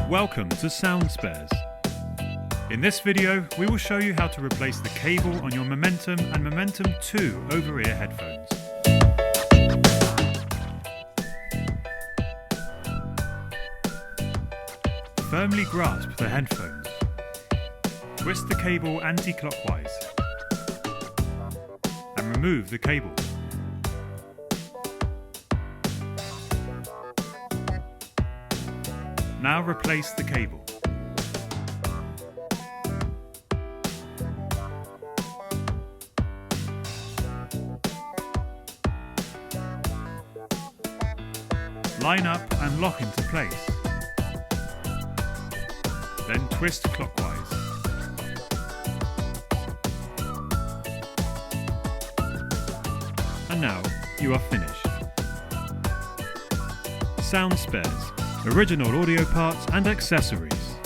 Welcome to SoundSpares. In this video, we will show you how to replace the cable on your Momentum and Momentum 2 over-ear headphones. Firmly grasp the headphones. Twist the cable anti-clockwise and remove the cable. Now replace the cable. Line up and lock into place. Then twist clockwise. And now you are finished. SoundSpares, original audio parts and accessories.